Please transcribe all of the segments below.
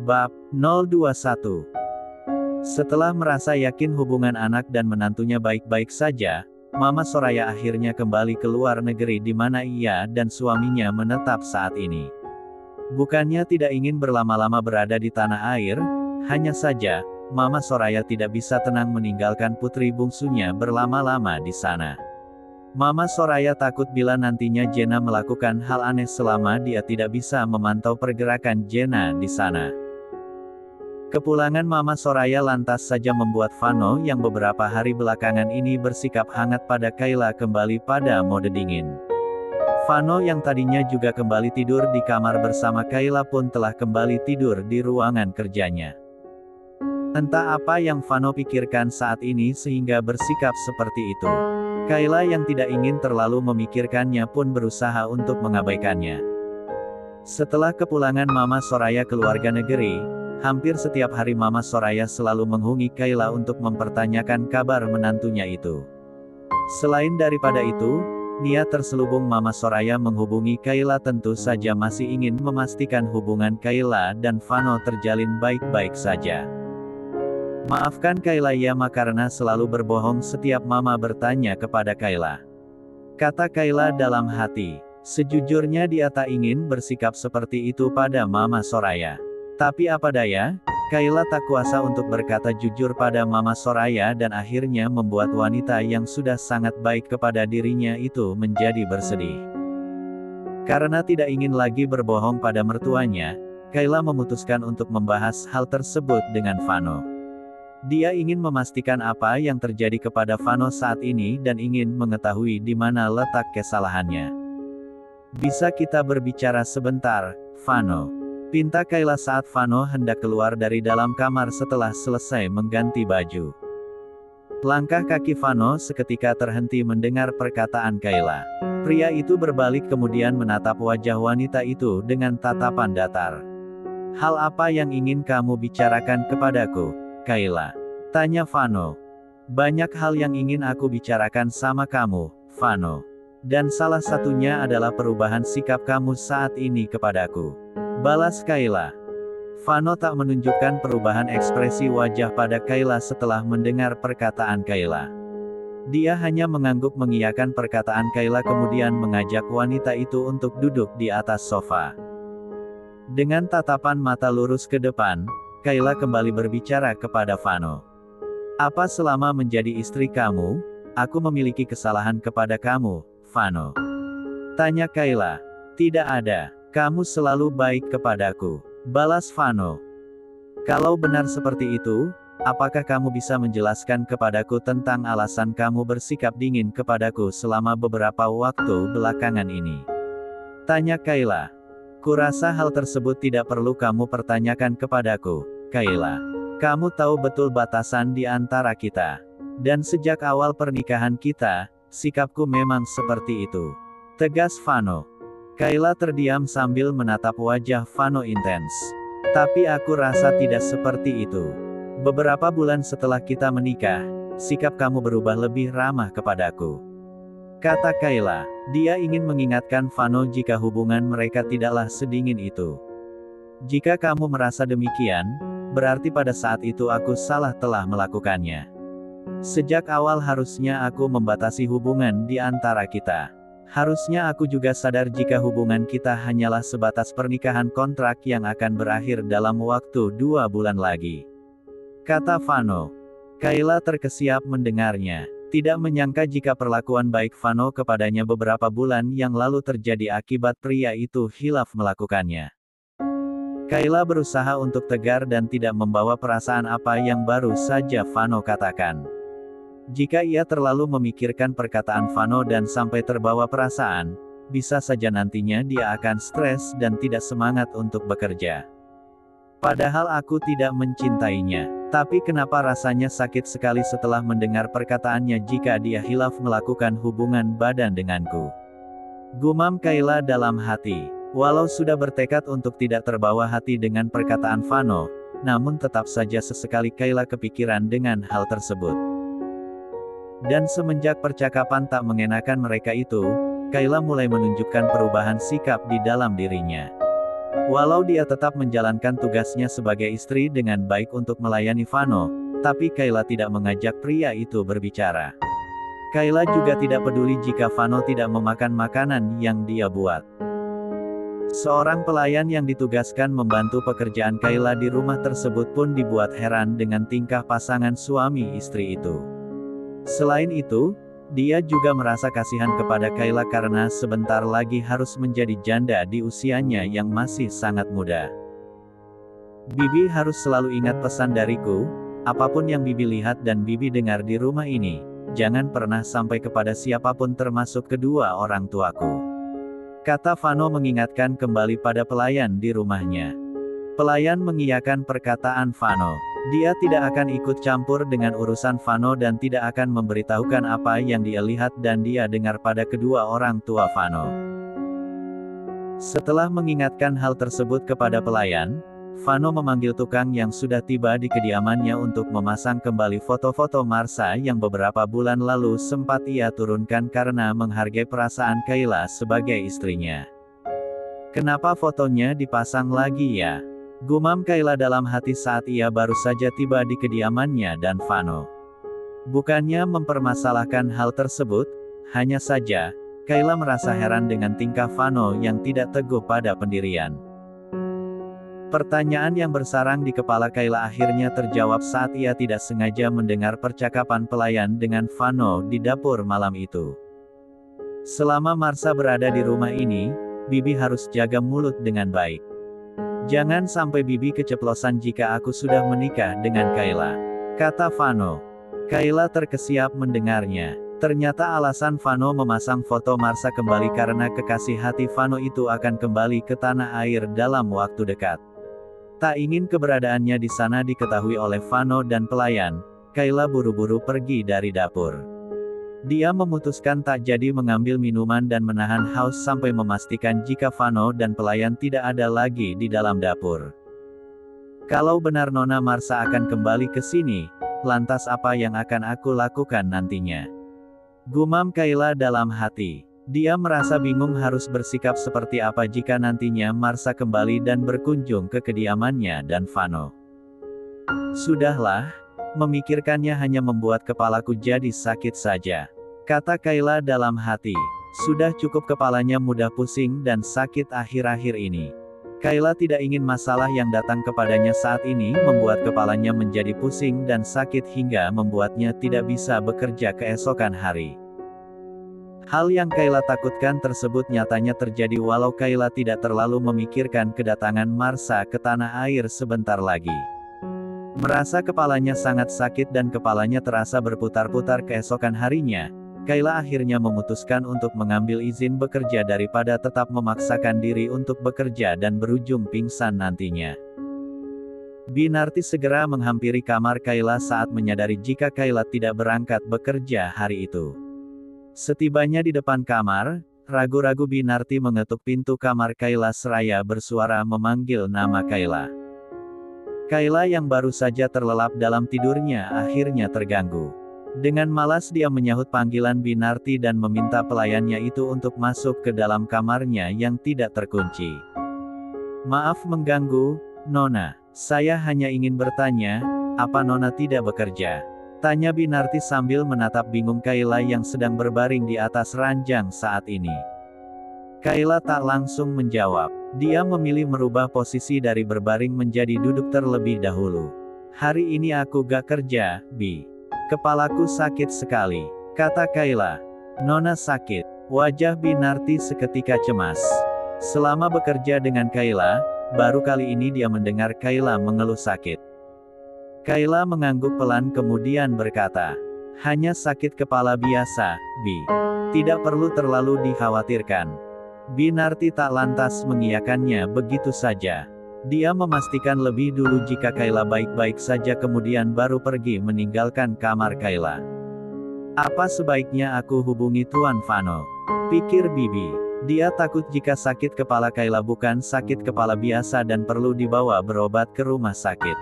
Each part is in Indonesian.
Bab 021. Setelah merasa yakin hubungan anak dan menantunya baik-baik saja, Mama Soraya akhirnya kembali ke luar negeri di mana ia dan suaminya menetap saat ini. Bukannya tidak ingin berlama-lama berada di tanah air, hanya saja, Mama Soraya tidak bisa tenang meninggalkan putri bungsunya berlama-lama di sana. Mama Soraya takut bila nantinya Jenna melakukan hal aneh selama dia tidak bisa memantau pergerakan Jenna di sana. Kepulangan Mama Soraya lantas saja membuat Vano yang beberapa hari belakangan ini bersikap hangat pada Kayla kembali pada mode dingin. Vano yang tadinya juga kembali tidur di kamar bersama Kayla pun telah kembali tidur di ruangan kerjanya. Entah apa yang Vano pikirkan saat ini sehingga bersikap seperti itu. Kayla yang tidak ingin terlalu memikirkannya pun berusaha untuk mengabaikannya. Setelah kepulangan Mama Soraya ke keluarga negeri, hampir setiap hari Mama Soraya selalu menghubungi Kayla untuk mempertanyakan kabar menantunya itu. Selain daripada itu, niat terselubung Mama Soraya menghubungi Kayla tentu saja masih ingin memastikan hubungan Kayla dan Vano terjalin baik-baik saja. Maafkan Kayla ya Ma karena selalu berbohong setiap Mama bertanya kepada Kayla. Kata Kayla dalam hati, sejujurnya dia tak ingin bersikap seperti itu pada Mama Soraya. Tapi apa daya, Kayla tak kuasa untuk berkata jujur pada Mama Soraya dan akhirnya membuat wanita yang sudah sangat baik kepada dirinya itu menjadi bersedih. Karena tidak ingin lagi berbohong pada mertuanya, Kayla memutuskan untuk membahas hal tersebut dengan Vano. Dia ingin memastikan apa yang terjadi kepada Vano saat ini dan ingin mengetahui di mana letak kesalahannya. Bisa kita berbicara sebentar, Vano? Pinta Kayla saat Vano hendak keluar dari dalam kamar setelah selesai mengganti baju. Langkah kaki Vano seketika terhenti mendengar perkataan Kayla. Pria itu berbalik kemudian menatap wajah wanita itu dengan tatapan datar. Hal apa yang ingin kamu bicarakan kepadaku, Kayla? Tanya Vano. Banyak hal yang ingin aku bicarakan sama kamu, Vano. Dan salah satunya adalah perubahan sikap kamu saat ini kepadaku. Balas Kayla. Vano tak menunjukkan perubahan ekspresi wajah pada Kayla setelah mendengar perkataan Kayla. Dia hanya mengangguk mengiyakan perkataan Kayla kemudian mengajak wanita itu untuk duduk di atas sofa. Dengan tatapan mata lurus ke depan, Kayla kembali berbicara kepada Vano. Apa selama menjadi istri kamu, aku memiliki kesalahan kepada kamu, Vano? Tanya Kayla. Tidak ada. Kamu selalu baik kepadaku. Balas Vano. Kalau benar seperti itu, apakah kamu bisa menjelaskan kepadaku tentang alasan kamu bersikap dingin kepadaku selama beberapa waktu belakangan ini? Tanya Kayla. Kurasa hal tersebut tidak perlu kamu pertanyakan kepadaku, Kayla. Kamu tahu betul batasan di antara kita. Dan sejak awal pernikahan kita, sikapku memang seperti itu. Tegas Vano. Kayla terdiam sambil menatap wajah Vano intens. Tapi aku rasa tidak seperti itu. Beberapa bulan setelah kita menikah, sikap kamu berubah lebih ramah kepadaku. Kata Kayla. Dia ingin mengingatkan Vano jika hubungan mereka tidaklah sedingin itu. Jika kamu merasa demikian, berarti pada saat itu aku salah telah melakukannya. Sejak awal harusnya aku membatasi hubungan di antara kita. Harusnya aku juga sadar jika hubungan kita hanyalah sebatas pernikahan kontrak yang akan berakhir dalam waktu 2 bulan lagi. Kata Vano. Kayla terkesiap mendengarnya. Tidak menyangka jika perlakuan baik Vano kepadanya beberapa bulan yang lalu terjadi akibat pria itu hilaf melakukannya. Kayla berusaha untuk tegar dan tidak membawa perasaan apa yang baru saja Vano katakan. Jika ia terlalu memikirkan perkataan Vano dan sampai terbawa perasaan, bisa saja nantinya dia akan stres dan tidak semangat untuk bekerja. Padahal aku tidak mencintainya. Tapi kenapa rasanya sakit sekali setelah mendengar perkataannya jika dia hilaf melakukan hubungan badan denganku. Gumam Kayla dalam hati. Walau sudah bertekad untuk tidak terbawa hati dengan perkataan Vano, namun tetap saja sesekali Kayla kepikiran dengan hal tersebut. Dan semenjak percakapan tak mengenakan mereka itu, Kayla mulai menunjukkan perubahan sikap di dalam dirinya. Walau dia tetap menjalankan tugasnya sebagai istri dengan baik untuk melayani Vano, tapi Kayla tidak mengajak pria itu berbicara. Kayla juga tidak peduli jika Vano tidak memakan makanan yang dia buat. Seorang pelayan yang ditugaskan membantu pekerjaan Kayla di rumah tersebut pun dibuat heran dengan tingkah pasangan suami istri itu. Selain itu, dia juga merasa kasihan kepada Kayla karena sebentar lagi harus menjadi janda di usianya yang masih sangat muda. Bibi harus selalu ingat pesan dariku, apapun yang Bibi lihat dan Bibi dengar di rumah ini, jangan pernah sampai kepada siapapun termasuk kedua orang tuaku. Kata Vano mengingatkan kembali pada pelayan di rumahnya. Pelayan mengiyakan perkataan Vano. Dia tidak akan ikut campur dengan urusan Vano dan tidak akan memberitahukan apa yang dia lihat dan dia dengar pada kedua orang tua Vano. Setelah mengingatkan hal tersebut kepada pelayan, Vano memanggil tukang yang sudah tiba di kediamannya untuk memasang kembali foto-foto Marsha yang beberapa bulan lalu sempat ia turunkan karena menghargai perasaan Kayla sebagai istrinya. Kenapa fotonya dipasang lagi ya? Gumam Kayla dalam hati saat ia baru saja tiba di kediamannya dan Vano. Bukannya mempermasalahkan hal tersebut, hanya saja, Kayla merasa heran dengan tingkah Vano yang tidak teguh pada pendirian. Pertanyaan yang bersarang di kepala Kayla akhirnya terjawab saat ia tidak sengaja mendengar percakapan pelayan dengan Vano di dapur malam itu. Selama Marsha berada di rumah ini, Bibi harus jaga mulut dengan baik. Jangan sampai Bibi keceplosan jika aku sudah menikah dengan Kayla, kata Vano. Kayla terkesiap mendengarnya. Ternyata alasan Vano memasang foto Marsha kembali karena kekasih hati Vano itu akan kembali ke tanah air dalam waktu dekat. Tak ingin keberadaannya di sana diketahui oleh Vano dan pelayan, Kayla buru-buru pergi dari dapur. Dia memutuskan tak jadi mengambil minuman dan menahan haus sampai memastikan jika Vano dan pelayan tidak ada lagi di dalam dapur. Kalau benar Nona Marsha akan kembali ke sini, lantas apa yang akan aku lakukan nantinya? Gumam Kayla dalam hati. Dia merasa bingung harus bersikap seperti apa jika nantinya Marsha kembali dan berkunjung ke kediamannya dan Vano. Sudahlah, memikirkannya hanya membuat kepalaku jadi sakit saja, kata Kayla dalam hati. Sudah cukup kepalanya mudah pusing dan sakit akhir-akhir ini. Kayla tidak ingin masalah yang datang kepadanya saat ini membuat kepalanya menjadi pusing dan sakit hingga membuatnya tidak bisa bekerja keesokan hari. Hal yang Kayla takutkan tersebut nyatanya terjadi walau Kayla tidak terlalu memikirkan kedatangan Marsha ke tanah air sebentar lagi. Merasa kepalanya sangat sakit dan kepalanya terasa berputar-putar keesokan harinya, Kayla akhirnya memutuskan untuk mengambil izin bekerja daripada tetap memaksakan diri untuk bekerja dan berujung pingsan nantinya. Binarti segera menghampiri kamar Kayla saat menyadari jika Kayla tidak berangkat bekerja hari itu. Setibanya di depan kamar, ragu-ragu Binarti mengetuk pintu kamar Kayla seraya bersuara memanggil nama Kayla. Kayla yang baru saja terlelap dalam tidurnya akhirnya terganggu. Dengan malas dia menyahut panggilan Binarti dan meminta pelayannya itu untuk masuk ke dalam kamarnya yang tidak terkunci. Maaf mengganggu, Nona. Saya hanya ingin bertanya, apa Nona tidak bekerja? Tanya Binarti sambil menatap bingung Kayla yang sedang berbaring di atas ranjang saat ini. Kayla tak langsung menjawab. Dia memilih merubah posisi dari berbaring menjadi duduk terlebih dahulu. Hari ini aku gak kerja, Bi. Kepalaku sakit sekali, kata Kayla. Nona sakit. Wajah Binarti seketika cemas. Selama bekerja dengan Kayla, baru kali ini dia mendengar Kayla mengeluh sakit. Kayla mengangguk pelan kemudian berkata, hanya sakit kepala biasa, Bi. Tidak perlu terlalu dikhawatirkan. Binarti tak lantas mengiyakannya begitu saja. Dia memastikan lebih dulu jika Kayla baik-baik saja kemudian baru pergi meninggalkan kamar Kayla. Apa sebaiknya aku hubungi Tuan Vano? Pikir Bibi. Dia takut jika sakit kepala Kayla bukan sakit kepala biasa dan perlu dibawa berobat ke rumah sakit.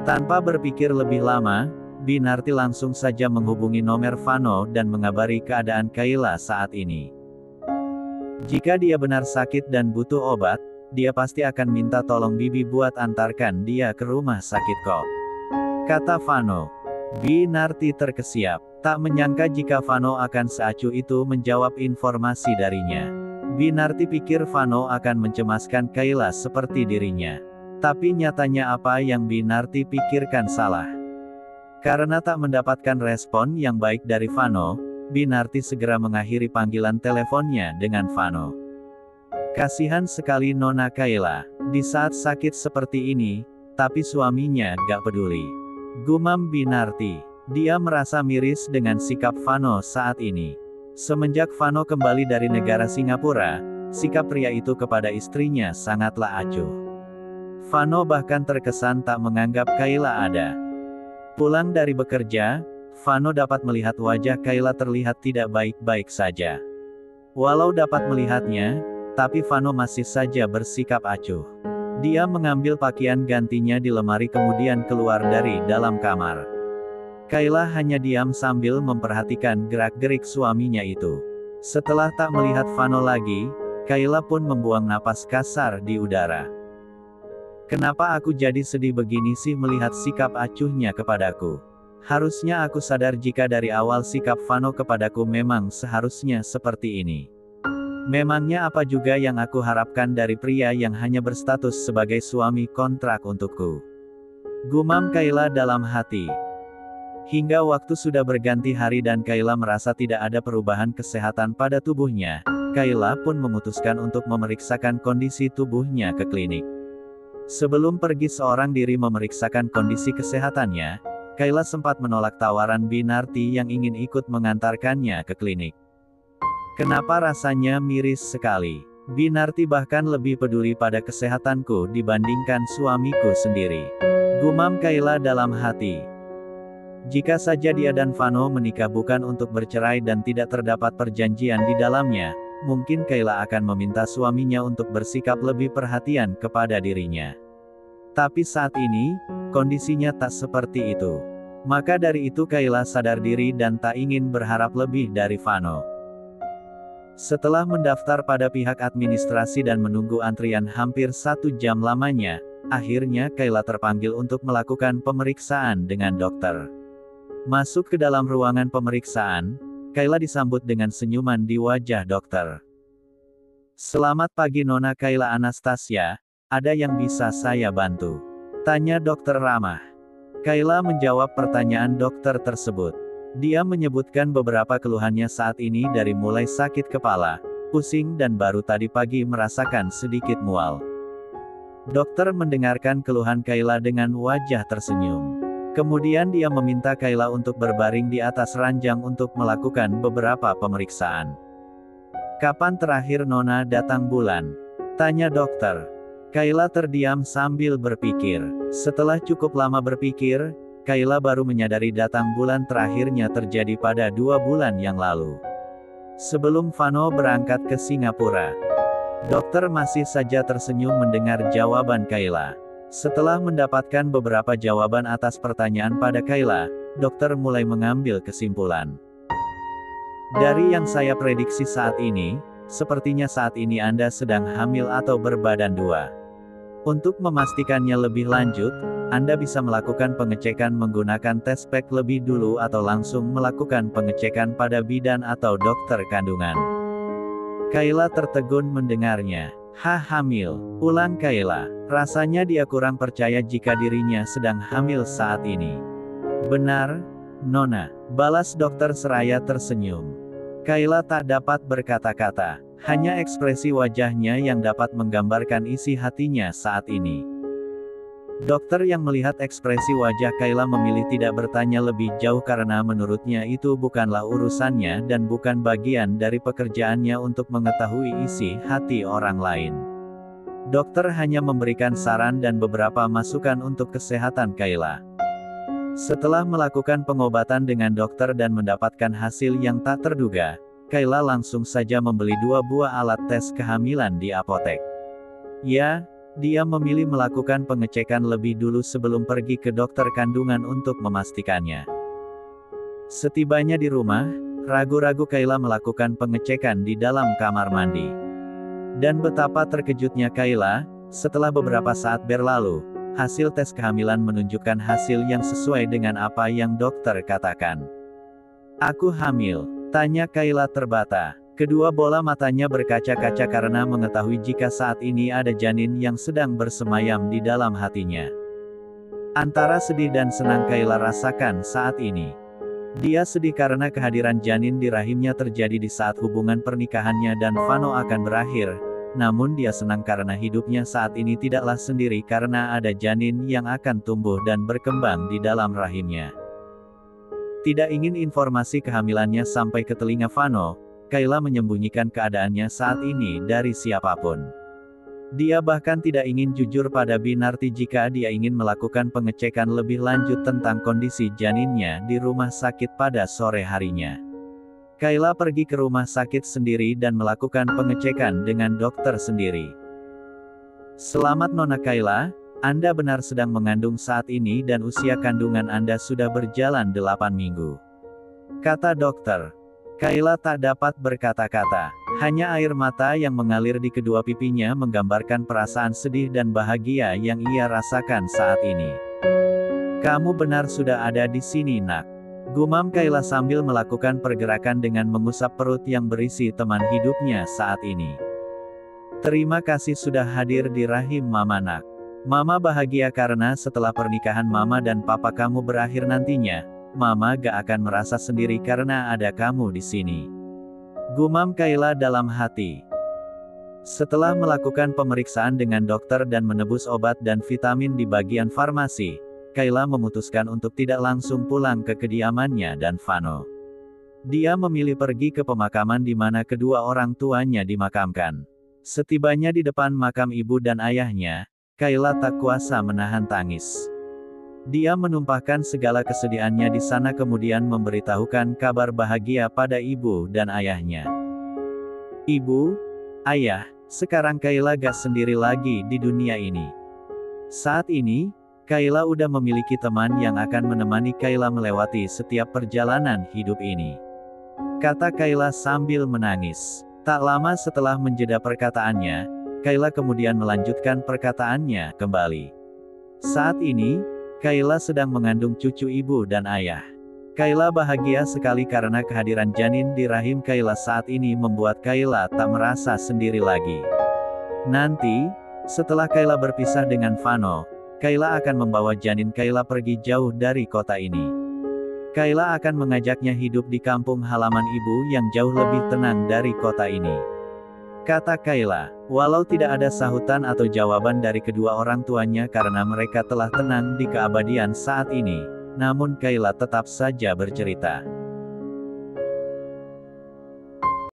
Tanpa berpikir lebih lama, Binarti langsung saja menghubungi nomor Vano dan mengabari keadaan Kayla saat ini. Jika dia benar sakit dan butuh obat, dia pasti akan minta tolong Bibi buat antarkan dia ke rumah sakit kok. Kata Vano. Binarti terkesiap. Tak menyangka jika Vano akan seacuh itu menjawab informasi darinya. Binarti pikir Vano akan mencemaskan Kayla seperti dirinya. Tapi nyatanya apa yang Binarti pikirkan salah. Karena tak mendapatkan respon yang baik dari Vano, Binarti segera mengakhiri panggilan teleponnya dengan Vano. Kasihan sekali Nona Kayla, di saat sakit seperti ini, tapi suaminya gak peduli. Gumam Binarti. Dia merasa miris dengan sikap Vano saat ini. Semenjak Vano kembali dari negara Singapura, sikap pria itu kepada istrinya sangatlah acuh. Vano bahkan terkesan tak menganggap Kayla ada. Pulang dari bekerja, Vano dapat melihat wajah Kayla terlihat tidak baik-baik saja. Walau dapat melihatnya, tapi Vano masih saja bersikap acuh. Dia mengambil pakaian gantinya di lemari kemudian keluar dari dalam kamar. Kayla hanya diam sambil memperhatikan gerak-gerik suaminya itu. Setelah tak melihat Vano lagi, Kayla pun membuang napas kasar di udara. Kenapa aku jadi sedih begini sih melihat sikap acuhnya kepadaku? Harusnya aku sadar jika dari awal sikap Vano kepadaku memang seharusnya seperti ini. Memangnya apa juga yang aku harapkan dari pria yang hanya berstatus sebagai suami kontrak untukku? Gumam Kayla dalam hati. Hingga waktu sudah berganti hari dan Kayla merasa tidak ada perubahan kesehatan pada tubuhnya, Kayla pun memutuskan untuk memeriksakan kondisi tubuhnya ke klinik. Sebelum pergi seorang diri memeriksakan kondisi kesehatannya, Kayla sempat menolak tawaran Binarti yang ingin ikut mengantarkannya ke klinik. Kenapa rasanya miris sekali? Binarti bahkan lebih peduli pada kesehatanku dibandingkan suamiku sendiri. Gumam Kayla dalam hati. Jika saja dia dan Vano menikah bukan untuk bercerai dan tidak terdapat perjanjian di dalamnya, mungkin Kayla akan meminta suaminya untuk bersikap lebih perhatian kepada dirinya. Tapi saat ini, kondisinya tak seperti itu. Maka dari itu Kayla sadar diri dan tak ingin berharap lebih dari Vano. Setelah mendaftar pada pihak administrasi dan menunggu antrian hampir 1 jam lamanya, akhirnya Kayla terpanggil untuk melakukan pemeriksaan dengan dokter. Masuk ke dalam ruangan pemeriksaan, Kayla disambut dengan senyuman di wajah dokter. Selamat pagi Nona Kayla Anastasia, ada yang bisa saya bantu? Tanya dokter ramah. Kayla menjawab pertanyaan dokter tersebut. Dia menyebutkan beberapa keluhannya saat ini dari mulai sakit kepala, pusing dan baru tadi pagi merasakan sedikit mual. Dokter mendengarkan keluhan Kayla dengan wajah tersenyum. Kemudian dia meminta Kayla untuk berbaring di atas ranjang untuk melakukan beberapa pemeriksaan. Kapan terakhir Nona datang bulan? Tanya dokter. Kayla terdiam sambil berpikir. Setelah cukup lama berpikir, Kayla baru menyadari datang bulan terakhirnya terjadi pada 2 bulan yang lalu. Sebelum Vano berangkat ke Singapura. Dokter masih saja tersenyum mendengar jawaban Kayla. Setelah mendapatkan beberapa jawaban atas pertanyaan pada Kayla, dokter mulai mengambil kesimpulan. Dari yang saya prediksi saat ini, sepertinya saat ini Anda sedang hamil atau berbadan 2. Untuk memastikannya lebih lanjut, Anda bisa melakukan pengecekan menggunakan tes pack lebih dulu atau langsung melakukan pengecekan pada bidan atau dokter kandungan. Kayla tertegun mendengarnya. Hamil, ulang Kayla. Rasanya dia kurang percaya jika dirinya sedang hamil saat ini. Benar, Nona, balas dokter seraya tersenyum. Kayla tak dapat berkata-kata, hanya ekspresi wajahnya yang dapat menggambarkan isi hatinya saat ini. Dokter yang melihat ekspresi wajah Kayla memilih tidak bertanya lebih jauh karena menurutnya itu bukanlah urusannya dan bukan bagian dari pekerjaannya untuk mengetahui isi hati orang lain. Dokter hanya memberikan saran dan beberapa masukan untuk kesehatan Kayla. Setelah melakukan pengobatan dengan dokter dan mendapatkan hasil yang tak terduga, Kayla langsung saja membeli 2 buah alat tes kehamilan di apotek. Ya, dia memilih melakukan pengecekan lebih dulu sebelum pergi ke dokter kandungan untuk memastikannya. Setibanya di rumah, ragu-ragu Kayla melakukan pengecekan di dalam kamar mandi. Dan betapa terkejutnya Kayla, setelah beberapa saat berlalu, hasil tes kehamilan menunjukkan hasil yang sesuai dengan apa yang dokter katakan. "Aku hamil," tanya Kayla terbata. Kedua bola matanya berkaca-kaca karena mengetahui jika saat ini ada janin yang sedang bersemayam di dalam hatinya. Antara sedih dan senang Kayla rasakan saat ini. Dia sedih karena kehadiran janin di rahimnya terjadi di saat hubungan pernikahannya dan Vano akan berakhir. Namun dia senang karena hidupnya saat ini tidaklah sendiri karena ada janin yang akan tumbuh dan berkembang di dalam rahimnya. Tidak ingin informasi kehamilannya sampai ke telinga Vano, Kayla menyembunyikan keadaannya saat ini dari siapapun. Dia bahkan tidak ingin jujur pada Binarti jika dia ingin melakukan pengecekan lebih lanjut tentang kondisi janinnya di rumah sakit pada sore harinya. Kayla pergi ke rumah sakit sendiri dan melakukan pengecekan dengan dokter sendiri. "Selamat Nona Kayla, Anda benar sedang mengandung saat ini dan usia kandungan Anda sudah berjalan 8 minggu," kata dokter. Kayla tak dapat berkata-kata. Hanya air mata yang mengalir di kedua pipinya menggambarkan perasaan sedih dan bahagia yang ia rasakan saat ini. "Kamu benar sudah ada di sini, Nak," gumam Kayla sambil melakukan pergerakan dengan mengusap perut yang berisi teman hidupnya saat ini. "Terima kasih sudah hadir di rahim Mama, Nak. Mama bahagia karena setelah pernikahan Mama dan Papa kamu berakhir nantinya, Mama gak akan merasa sendiri karena ada kamu di sini," gumam Kayla dalam hati. Setelah melakukan pemeriksaan dengan dokter dan menebus obat dan vitamin di bagian farmasi, Kayla memutuskan untuk tidak langsung pulang ke kediamannya dan Vano. Dia memilih pergi ke pemakaman di mana kedua orang tuanya dimakamkan. Setibanya di depan makam ibu dan ayahnya, Kayla tak kuasa menahan tangis. Dia menumpahkan segala kesedihannya di sana kemudian memberitahukan kabar bahagia pada ibu dan ayahnya. "Ibu, Ayah, sekarang Kayla gak sendiri lagi di dunia ini. Saat ini, Kayla udah memiliki teman yang akan menemani Kayla melewati setiap perjalanan hidup ini," kata Kayla sambil menangis. Tak lama setelah menjeda perkataannya, Kayla kemudian melanjutkan perkataannya kembali. Saat ini, Kayla sedang mengandung cucu ibu dan ayah. Kayla bahagia sekali karena kehadiran janin di rahim Kayla saat ini membuat Kayla tak merasa sendiri lagi. Nanti, setelah Kayla berpisah dengan Vano, Kayla akan membawa janin Kayla pergi jauh dari kota ini. Kayla akan mengajaknya hidup di kampung halaman ibu yang jauh lebih tenang dari kota ini, kata Kayla. Walau tidak ada sahutan atau jawaban dari kedua orang tuanya karena mereka telah tenang di keabadian saat ini, namun Kayla tetap saja bercerita.